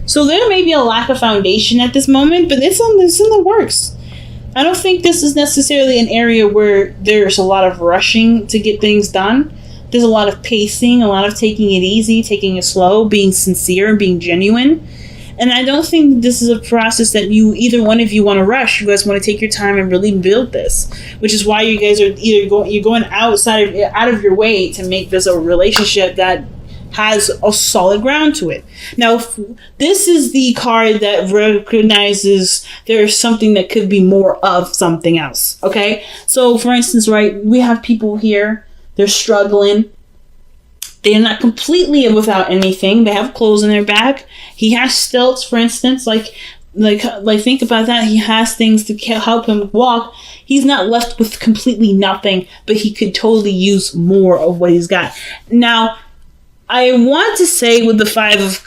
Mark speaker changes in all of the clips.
Speaker 1: So there may be a lack of foundation at this moment, but it's in the works. I don't think this is necessarily an area where there's a lot of rushing to get things done. There's a lot of pacing, a lot of taking it easy, taking it slow, being sincere, being genuine. And I don't think this is a process that either one of you want to rush. You guys want to take your time and really build this, which is why you guys are you're going out of your way to make this a relationship that has a solid ground to it. Now, this is the card that recognizes there's something that could be more of something else. Okay, so for instance, right, we have people here. They're struggling. They're not completely without anything. They have clothes in their back. He has stilts, for instance. Like think about that. He has things to help him walk. He's not left with completely nothing, but he could totally use more of what he's got. Now, I want to say with the Five of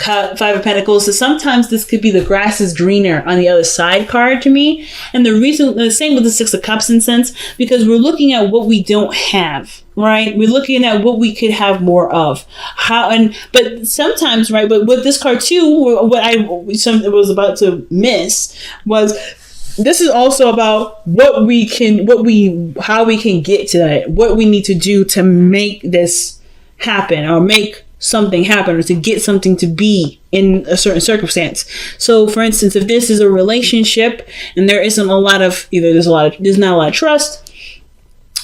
Speaker 1: Pentacles that sometimes this could be the grass is greener on the other side card to me. And the same with the Six of Cups in sense, because we're looking at what we don't have, right? We're looking at what we could have more of. But sometimes, right, but with this card too, what I was about to miss was this is also about how we can get to that, what we need to do to make this happen or make something happen or to get something to be in a certain circumstance. So for instance, if this is a relationship and there isn't a lot of there's not a lot of trust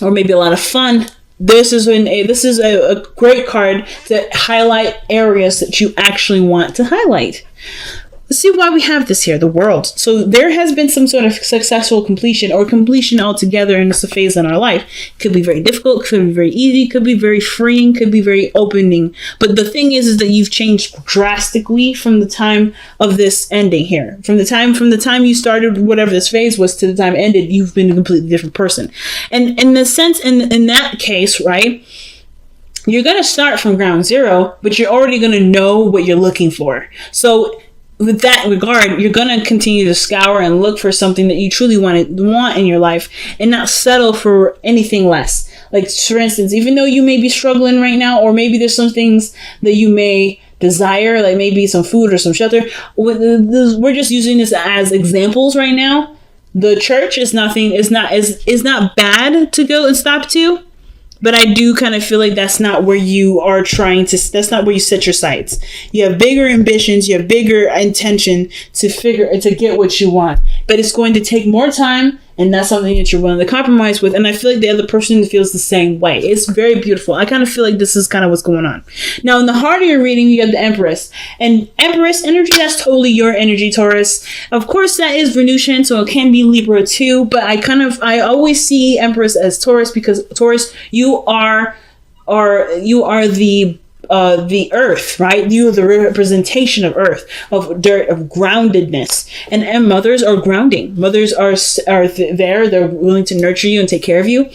Speaker 1: or maybe a lot of fun, this is a great card to highlight areas that you actually want to highlight. Let's see why we have this here, the World. So there has been some sort of successful completion or completion altogether in this phase in our life. Could be very difficult, could be very easy, could be very freeing, could be very opening. But the thing is that you've changed drastically from the time of this ending here. From the time you started whatever this phase was to the time it ended, you've been a completely different person. And in the sense, in that case, right, you're going to start from ground zero, but you're already going to know what you're looking for. So with that regard, you're going to continue to scour and look for something that you truly want in your life and not settle for anything less. Like, for instance, even though you may be struggling right now, or maybe there's some things that you may desire, like maybe some food or some shelter. We're just using this as examples right now. The church is not bad to go and stop to. But I do kind of feel like that's not where you are that's not where you set your sights. You have bigger ambitions, you have bigger intention to get what you want. But it's going to take more time, and that's something that you're willing to compromise with. And I feel like the other person feels the same way. It's very beautiful. I kind of feel like this is kind of what's going on. Now, in the heart of your reading, you have the Empress. And Empress energy, that's totally your energy, Taurus. Of course, that is Venusian, so it can be Libra too. But I always see Empress as Taurus because Taurus, you are the earth, right? You are the representation of earth, of dirt, of groundedness. And mothers are grounding. Mothers are there. They're willing to nurture you and take care of you.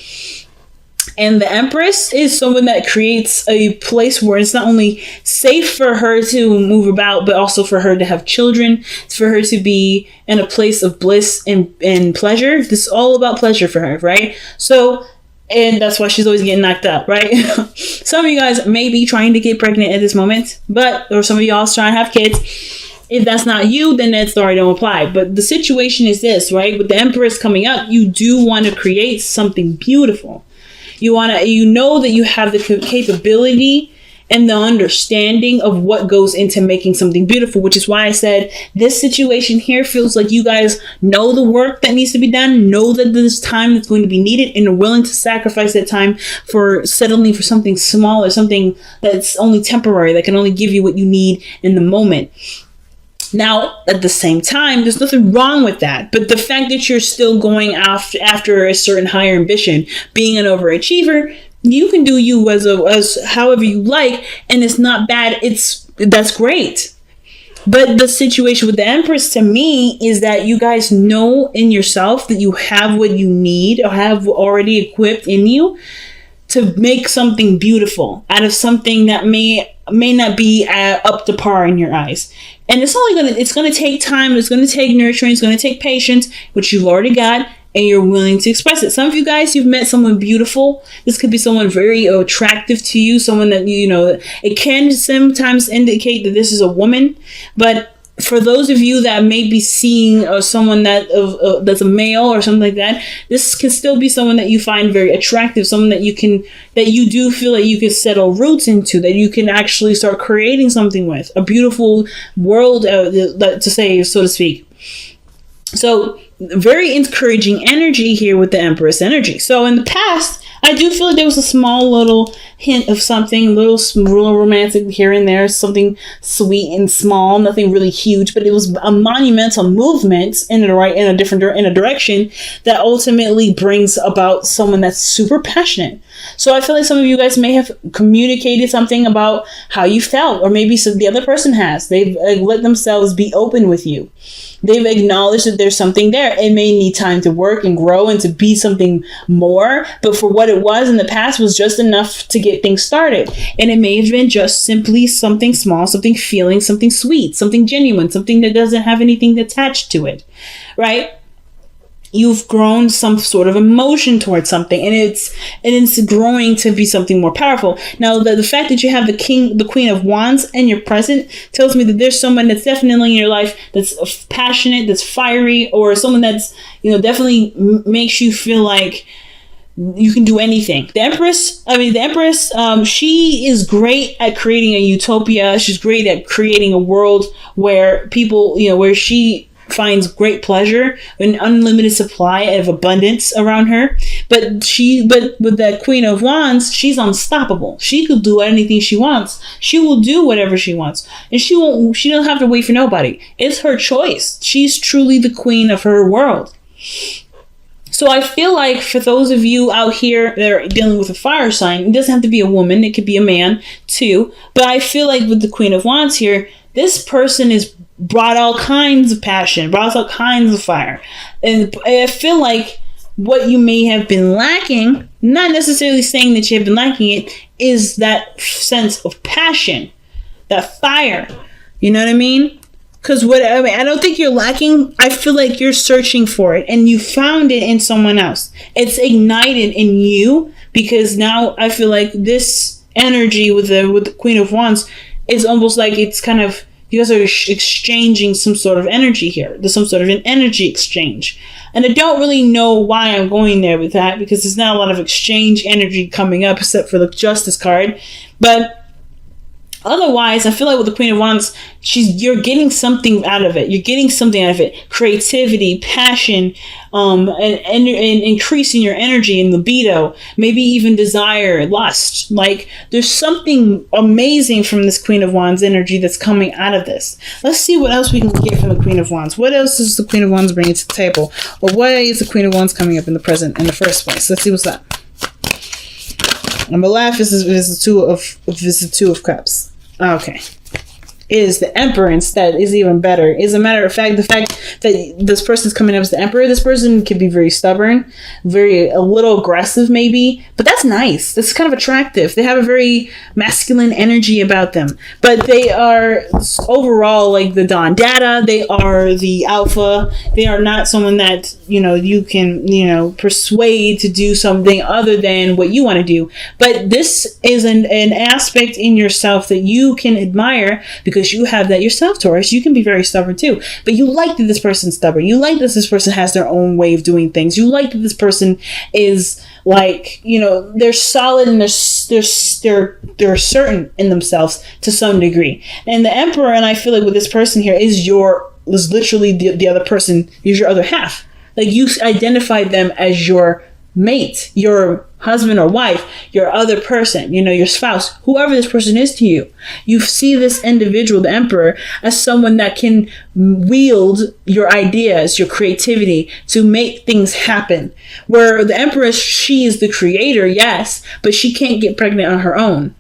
Speaker 1: And the Empress is someone that creates a place where it's not only safe for her to move about, but also for her to have children, for her to be in a place of bliss and pleasure. This is all about pleasure for her, right? So, and that's why she's always getting knocked up, right? Some of you guys may be trying to get pregnant at this moment, or some of y'all trying to have kids. If that's not you, then that story don't apply. But the situation is this, right? With the Empress coming up, you do want to create something beautiful. You know that you have the capability and the understanding of what goes into making something beautiful, which is why I said this situation here feels like you guys know the work that needs to be done, know that there's time that's going to be needed, and are willing to sacrifice that time for settling for something small or something that's only temporary, that can only give you what you need in the moment. Now, at the same time, there's nothing wrong with that. But the fact that you're still going after a certain higher ambition, being an overachiever, you can do you as however you like, and it's not bad. That's great. But the situation with the Empress to me is that you guys know in yourself that you have what you need or have already equipped in you to make something beautiful out of something that may not be up to par in your eyes. And it's going to take time. It's going to take nurturing. It's going to take patience, which you've already got, and you're willing to express it. Some of you guys, you've met someone beautiful. This could be someone very attractive to you, someone that, it can sometimes indicate that this is a woman, but for those of you that may be seeing someone that's a male or something like that, this can still be someone that you find very attractive, someone that you do feel that you can settle roots into, that you can actually start creating something with, a beautiful world, to say, so to speak. So very encouraging energy here with the Empress energy. So in the past, I do feel like there was a small little hint of something, a little romantic here and there, something sweet and small, nothing really huge, but it was a monumental movement in a direction that ultimately brings about someone that's super passionate. So I feel like some of you guys may have communicated something about how you felt, or maybe the other person has. They've let themselves be open with you. They've acknowledged that there's something there. It may need time to work and grow and to be something more, but for what it was in the past was just enough to get things started. And it may have been just simply something small, something feeling, something sweet, something genuine, something that doesn't have anything attached to it, right? You've grown some sort of emotion towards something, and it's growing to be something more powerful. Now, the fact that you have the Queen of Wands in your present tells me that there's someone that's definitely in your life that's passionate, that's fiery, or someone that's, definitely makes you feel like you can do anything. The Empress, she is great at creating a utopia. She's great at creating a world where people, where she finds great pleasure, an unlimited supply of abundance around her. But with that Queen of Wands, she's unstoppable. She could do anything she wants. She will do whatever she wants, and she don't have to wait for nobody. It's her choice. She's truly the queen of her world. So I feel like for those of you out here that are dealing with a fire sign, it doesn't have to be a woman, it could be a man too. But I feel like with the Queen of Wands here, this person is brought all kinds of passion, brought all kinds of fire. And I feel like what you may have been lacking, not necessarily saying that you have been lacking it, is that sense of passion, that fire. You know what I mean? Because I don't think you're lacking. I feel like you're searching for it, and you found it in someone else. It's ignited in you, because now I feel like this energy with the Queen of Wands is almost like it's kind of, you guys are exchanging some sort of energy here. There's some sort of an energy exchange. And I don't really know why I'm going there with that, because there's not a lot of exchange energy coming up except for the Justice card. But otherwise, I feel like with the Queen of Wands, you're getting something out of it. You're getting something out of it. Creativity, passion, and increasing your energy and libido, maybe even desire, lust. Like, there's something amazing from this Queen of Wands energy that's coming out of this. Let's see what else we can get from the Queen of Wands. What else is the Queen of Wands bringing to the table? Or why is the Queen of Wands coming up in the present in the first place? Let's see what's that. I'm gonna laugh. This is the Two of Cups. Okay. Is the Emperor instead is even better. As a matter of fact, the fact that this person's coming up as the Emperor, this person can be very stubborn, a little aggressive maybe, but that's nice. That's kind of attractive. They have a very masculine energy about them, but they are overall like the Don Dada. They are the alpha. They are not someone that, you can, persuade to do something other than what you want to do. But this is an aspect in yourself that you can admire, because you have that yourself, Taurus. You can be very stubborn too, but you like that this person's stubborn. You like that this person has their own way of doing things. You like that this person is like, they're solid and they're certain in themselves to some degree. And the Emperor, and I feel like with this person here, is literally the other person, is your other half. Like, you identified them as your mate, your husband or wife, your other person, your spouse, whoever this person is to you. You see this individual, the Emperor, as someone that can wield your ideas, your creativity to make things happen. Where the Empress, she is the creator, yes, but she can't get pregnant on her own.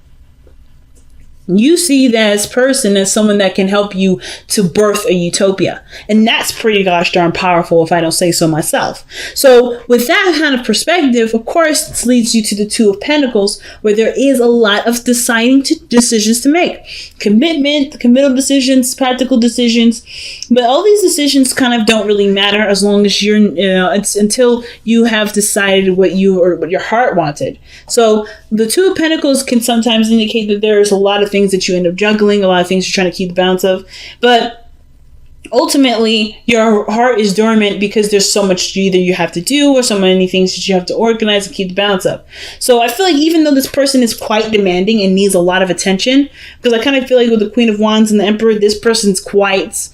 Speaker 1: You see this person as someone that can help you to birth a utopia. And that's pretty gosh darn powerful, if I don't say so myself. So with that kind of perspective, of course, this leads you to the Two of Pentacles, where there is a lot of decisions to make. Committal decisions, practical decisions. But all these decisions kind of don't really matter as long as it's until you have decided what your heart wanted. So the Two of Pentacles can sometimes indicate that there's a lot of things that you end up juggling, a lot of things you're trying to keep the balance of. But ultimately your heart is dormant because there's so much either you have to do or so many things that you have to organize and keep the balance up. So I feel like even though this person is quite demanding and needs a lot of attention, because I kind of feel like with the Queen of Wands and the Emperor, this person's quite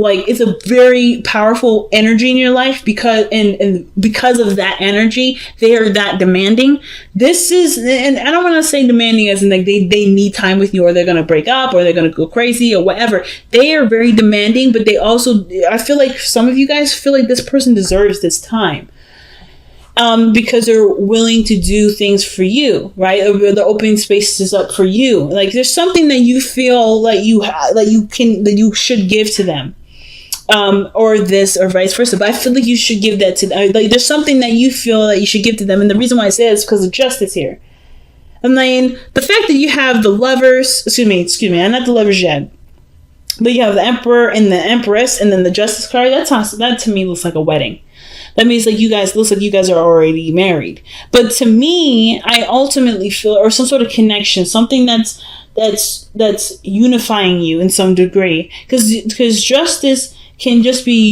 Speaker 1: like, it's a very powerful energy in your life because and because of that energy, they are that demanding. This is, and I don't want to say demanding as in like they need time with you, or they're going to break up, or they're going to go crazy, or whatever. They are very demanding, but they also, I feel like some of you guys feel like this person deserves this time. Because they're willing to do things for you, right? They're opening spaces up for you. Like there's something that you feel like that you should give to them. Or this, or vice versa. But I feel like you should give that to them. Like there's something that you feel that you should give to them. And the reason why I say it is because of justice here. I mean, the fact that you have the lovers, excuse me, I'm not the lovers yet. But you have the Emperor and the Empress and then the Justice card. That to me looks like a wedding. That means like looks like you guys are already married. But to me, I ultimately feel, or some sort of connection, something that's unifying you in some degree. Because justice can just be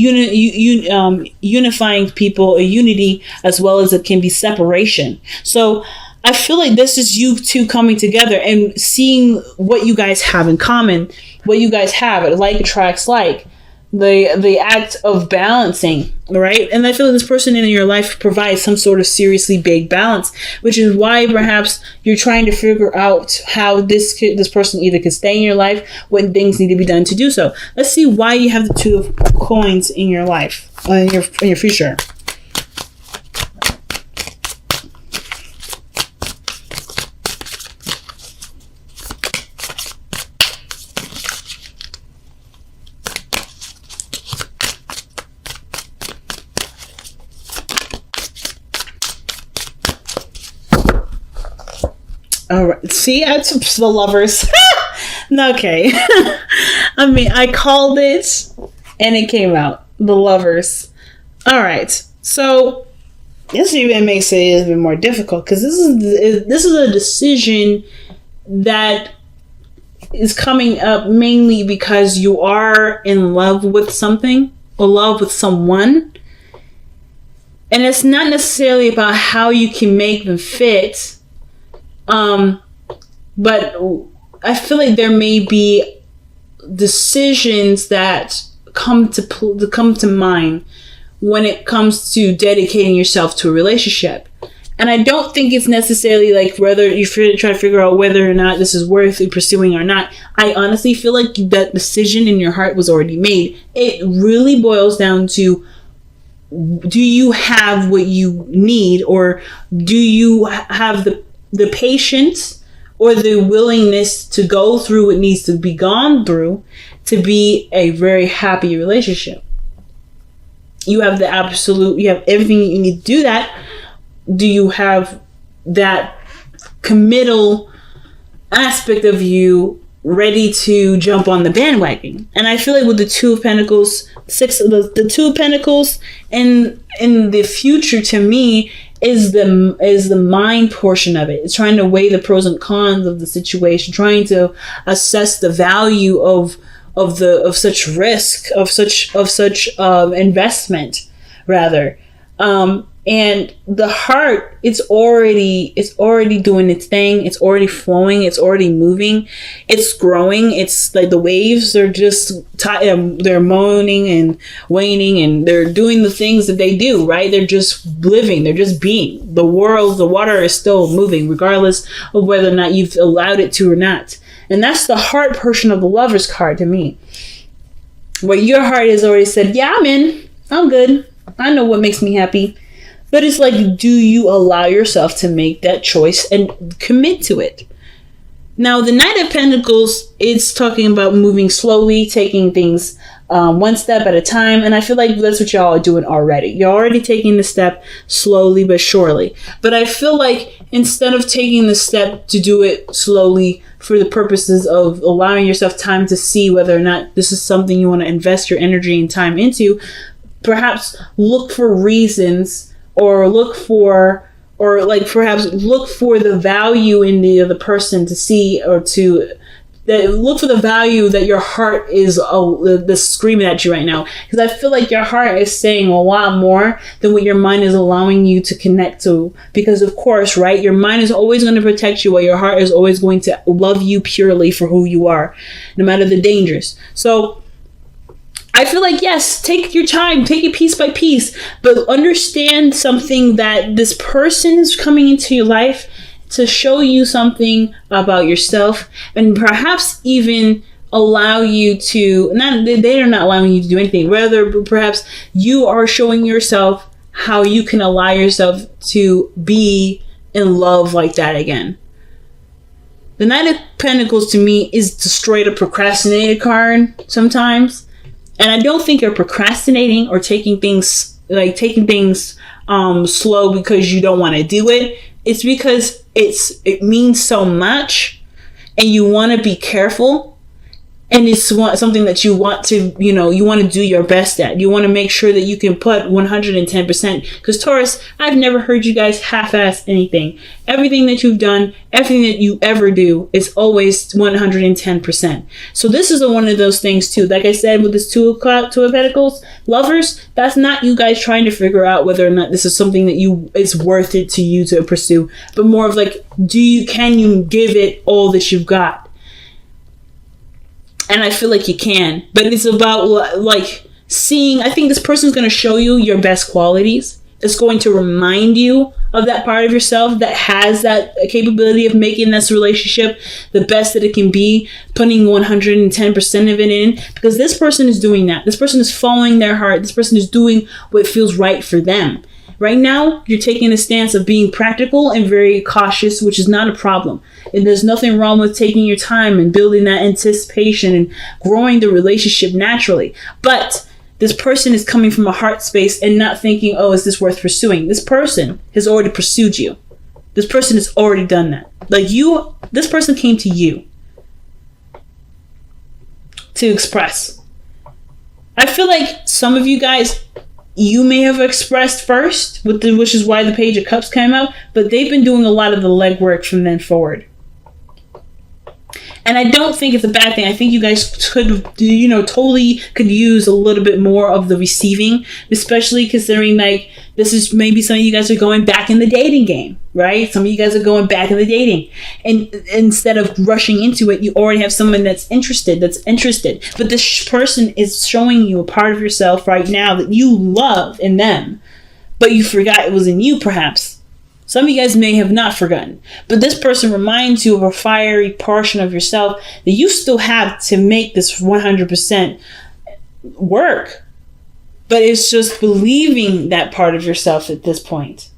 Speaker 1: unifying people, a unity, as well as it can be separation. So I feel like this is you two coming together and seeing what you guys have in common, what you guys have, like attracts like. The act of balancing, right? And I feel like this person in your life provides some sort of seriously big balance, which is why perhaps you're trying to figure out how this person either could stay in your life when things need to be done to do so. Let's see why you have the Two of Coins in your life, in your future. All right. See, that's the Lovers. Okay. I mean, I called it and it came out. The Lovers. All right. So this even makes it a bit more difficult because this is a decision that is coming up mainly because you are in love with something or love with someone. And it's not necessarily about how you can make them fit. But I feel like there may be decisions that come to mind when it comes to dedicating yourself to a relationship. And I don't think it's necessarily like whether you try to figure out whether or not this is worth pursuing or not. I honestly feel like that decision in your heart was already made. It really boils down to, do you have what you need, or do you have the patience or the willingness to go through what needs to be gone through to be a very happy relationship? You have you have everything you need to do that. Do you have that committal aspect of you ready to jump on the bandwagon? And I feel like with the Two of Pentacles, the Two of Pentacles in the future, to me, is the mind portion of it. It's trying to weigh the pros and cons of the situation, trying to assess the value of such risk, of such investment, rather. And the heart, it's already doing its thing. It's already flowing. It's already moving. It's growing. It's like the waves are just they're moaning and waning, and they're doing the things that they do, right? They're just living. They're just being. The water is still moving, regardless of whether or not you've allowed it to or not. And that's the heart portion of the Lover's card to me, where your heart has already said, yeah, I'm in. I'm good. I know what makes me happy. But it's like, do you allow yourself to make that choice and commit to it? Now, the Knight of Pentacles, it's talking about moving slowly, taking things one step at a time. And I feel like that's what y'all are doing already. You're already taking the step slowly but surely. But I feel like instead of taking the step to do it slowly for the purposes of allowing yourself time to see whether or not this is something you want to invest your energy and time into, perhaps look for reasons, or perhaps look for the value in the other person to see, or to look for the value that your heart is screaming at you right now. Because I feel like your heart is saying a lot more than what your mind is allowing you to connect to. Because of course, right, your mind is always going to protect you, while your heart is always going to love you purely for who you are, no matter the dangers. So I feel like, yes, take your time, take it piece by piece, but understand something, that this person is coming into your life to show you something about yourself, and perhaps even allow you to, they are not allowing you to do anything, rather perhaps you are showing yourself how you can allow yourself to be in love like that again. The Knight of Pentacles to me is the straight up procrastinated card sometimes, and I don't think you're procrastinating or taking things slow because you don't want to do it. It's because it means so much, and you want to be careful, and it's something that you want to, you want to do your best at. You want to make sure that you can put 110%. Because Taurus, I've never heard you guys half-ass anything. Everything that you've done, everything that you ever do is always 110%. So this is one of those things too. Like I said, with this Two of Pentacles, lovers, that's not you guys trying to figure out whether or not this is something that it's worth it to you to pursue, but more of like, can you give it all that you've got? And I feel like you can, but it's about like seeing, I think this person's going to show you your best qualities. It's going to remind you of that part of yourself that has that capability of making this relationship the best that it can be, putting 110% of it in, because this person is doing that. This person is following their heart. This person is doing what feels right for them. Right now, you're taking a stance of being practical and very cautious, which is not a problem. And there's nothing wrong with taking your time and building that anticipation and growing the relationship naturally. But this person is coming from a heart space and not thinking, oh, is this worth pursuing? This person has already pursued you. This person has already done that. This person came to you to express. I feel like some of you guys, you may have expressed first, which is why the Page of Cups came out, but they've been doing a lot of the legwork from then forward. And I don't think it's a bad thing. I think you guys could, totally could use a little bit more of the receiving, especially considering like this is maybe some of you guys are going back in the dating game, right? Some of you guys are going back in the dating, and instead of rushing into it, you already have someone that's interested. But this person is showing you a part of yourself right now that you love in them, but you forgot it was in you, perhaps. Some of you guys may have not forgotten, but this person reminds you of a fiery portion of yourself that you still have to make this 100% work. But it's just believing that part of yourself at this point.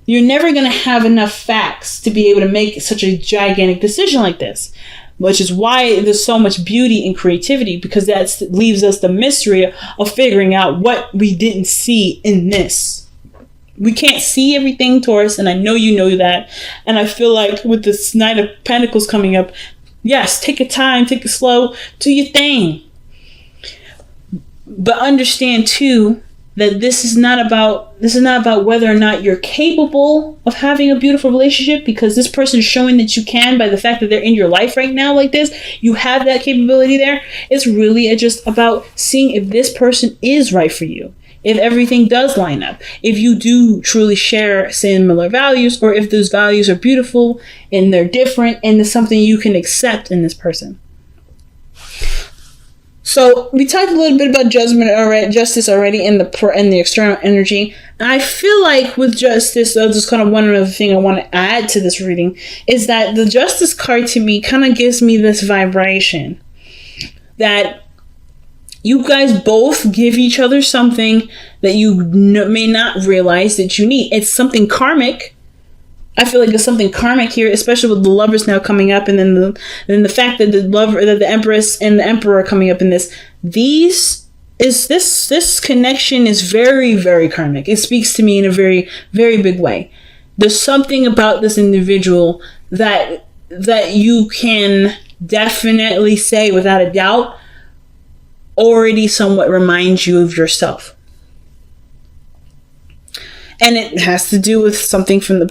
Speaker 1: You're never going to have enough facts to be able to make such a gigantic decision like this, which is why there's so much beauty and creativity, because that leaves us the mystery of figuring out what we didn't see in this. We can't see everything, Taurus, and I know you know that. And I feel like with this Knight of Pentacles coming up, yes, take your time, take it slow, do your thing. But understand too that this is not about whether or not you're capable of having a beautiful relationship, because this person is showing that you can by the fact that they're in your life right now like this. You have that capability there. It's really just about seeing if this person is right for you. If everything does line up, if you do truly share similar values, or if those values are beautiful and they're different and there's something you can accept in this person. So we talked a little bit about justice already in the external energy. And I feel like with justice, just kind of one other thing I want to add to this reading is that the justice card to me kind of gives me this vibration that you guys both give each other something that you may not realize that you need. It's something karmic. I feel like there's something karmic here, especially with the Lovers now coming up, and then the fact that the Empress and the Emperor are coming up in this. This connection is very, very karmic. It speaks to me in a very, very big way. There's something about this individual that you can definitely say without a doubt already somewhat reminds you of yourself. And it has to do with something from a,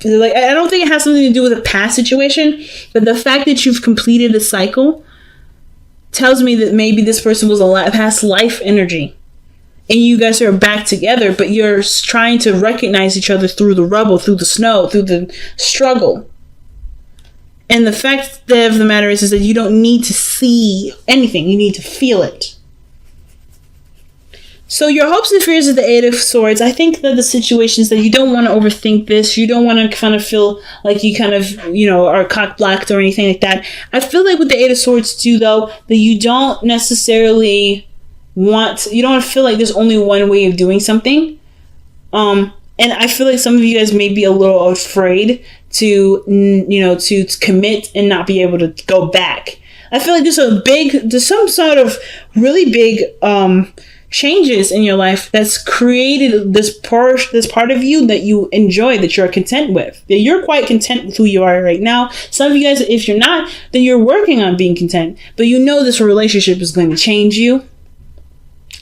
Speaker 1: like, I don't think it has something to do with a past situation, but the fact that you've completed a cycle tells me that maybe this person was a past life energy. And you guys are back together, but you're trying to recognize each other through the rubble, through the snow, through the struggle. And the fact of the matter is that you don't need to see anything. You need to feel it. So your hopes and fears of the Eight of Swords, I think that the situation is that you don't want to overthink this. You don't want to kind of feel like you kind of, are cock-blocked or anything like that. I feel like with the Eight of Swords too, though, that you don't necessarily you don't feel like there's only one way of doing something. And I feel like some of you guys may be a little afraid to commit and not be able to go back. I feel like there's some sort of really big changes in your life that's created this part of you that you enjoy, that you're content with. That you're quite content with who you are right now. Some of you guys, if you're not, then you're working on being content. But this relationship is going to change you.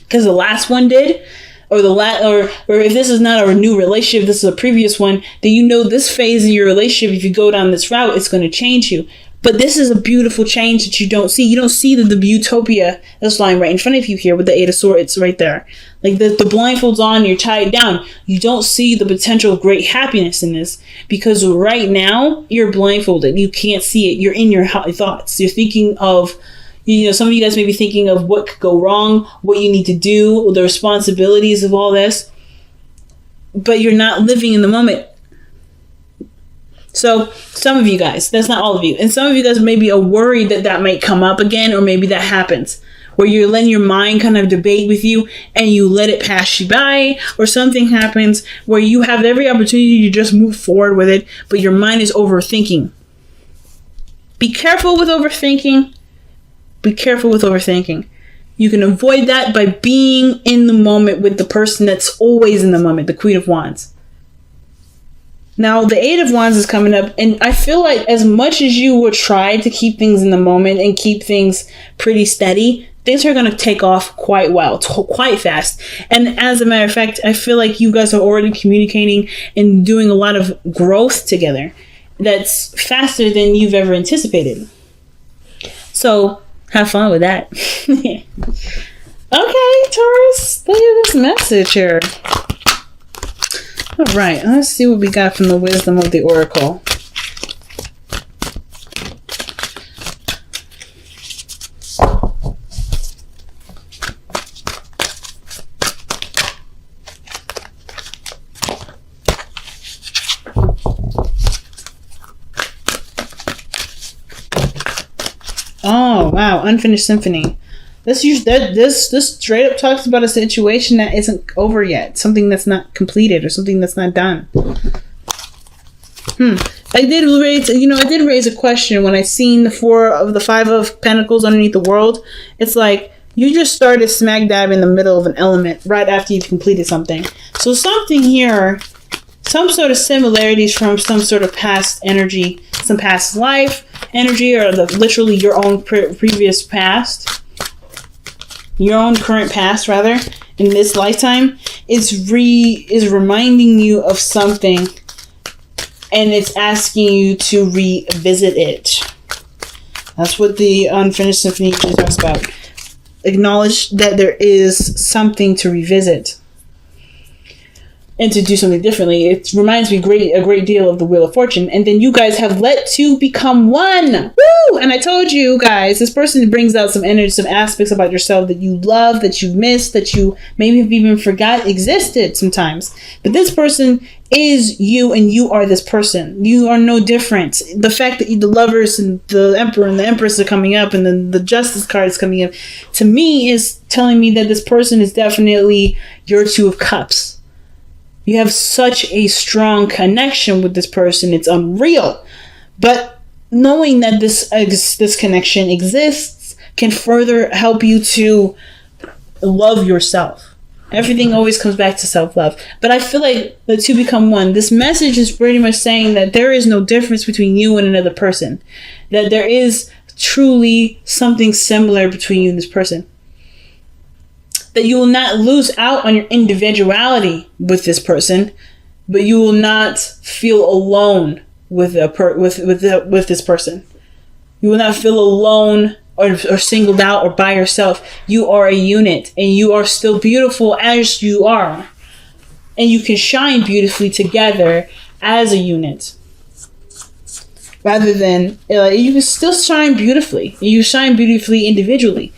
Speaker 1: Because the last one did, or if this is not a new relationship, this is a previous one, then this phase in your relationship, if you go down this route, it's going to change you. But this is a beautiful change that you don't see. You don't see the utopia that's lying right in front of you here with the Eight of Swords right there. Like the blindfolds on, you're tied down. You don't see the potential of great happiness in this because right now you're blindfolded. You can't see it. You're in your thoughts. You're thinking of, some of you guys may be thinking of what could go wrong, what you need to do, the responsibilities of all this, but you're not living in the moment. So some of you guys, that's not all of you, and some of you guys maybe are worried that might come up again, or maybe that happens, where you're letting your mind kind of debate with you and you let it pass you by, or something happens where you have every opportunity to just move forward with it, but your mind is overthinking. Be careful with overthinking. Be careful with overthinking. You can avoid that by being in the moment with the person that's always in the moment, the Queen of Wands. Now, the Eight of Wands is coming up, and I feel like as much as you will try to keep things in the moment and keep things pretty steady, things are going to take off quite fast. And as a matter of fact, I feel like you guys are already communicating and doing a lot of growth together that's faster than you've ever anticipated. So have fun with that. Okay, Taurus, look at this message here. All right, let's see what we got from the wisdom of the Oracle. Oh, wow, Unfinished Symphony. This straight up talks about a situation that isn't over yet, something that's not completed or something that's not done. I did raise a question when I seen the Five of Pentacles underneath the World. It's like you just started smack dab in the middle of an element right after you've completed something. So something here, some sort of similarities from some sort of past energy, some past life energy, or literally your own previous past. Your own current past, rather, in this lifetime, is reminding you of something, and it's asking you to revisit it. That's what the Unfinished Symphony talks about. Acknowledge that there is something to revisit and to do something differently. It reminds me a great deal of the Wheel of Fortune. And then you guys have let two become one. Woo! And I told you guys, this person brings out some energy, some aspects about yourself that you love, that you missed, that you maybe have even forgot existed sometimes. But this person is you, and you are this person. You are no different. The fact that the Lovers and the Emperor and the Empress are coming up, and then the Justice card is coming up, to me is telling me that this person is definitely your Two of Cups. You have such a strong connection with this person. It's unreal. But knowing that this connection exists can further help you to love yourself. Everything always comes back to self-love. But I feel like the two become one. This message is pretty much saying that there is no difference between you and another person. That there is truly something similar between you and this person. that you will not lose out on your individuality with this person, but you will not feel alone with this person. You will not feel alone or singled out or by yourself. You are a unit, and you are still beautiful as you are. And you can shine beautifully together as a unit. Rather than, you can still shine beautifully. You shine beautifully individually.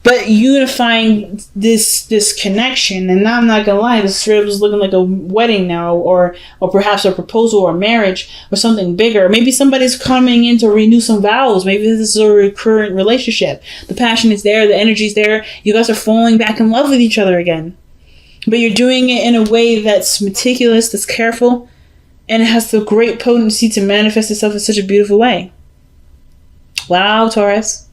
Speaker 1: But unifying this connection, and I'm not gonna lie, this trip is looking like a wedding now, or perhaps a proposal or marriage or something bigger. Maybe somebody's coming in to renew some vows. Maybe this is a recurrent relationship. The passion is there, the energy is there. You guys are falling back in love with each other again. But you're doing it in a way that's meticulous, that's careful, and it has the great potency to manifest itself in such a beautiful way. Wow, Taurus.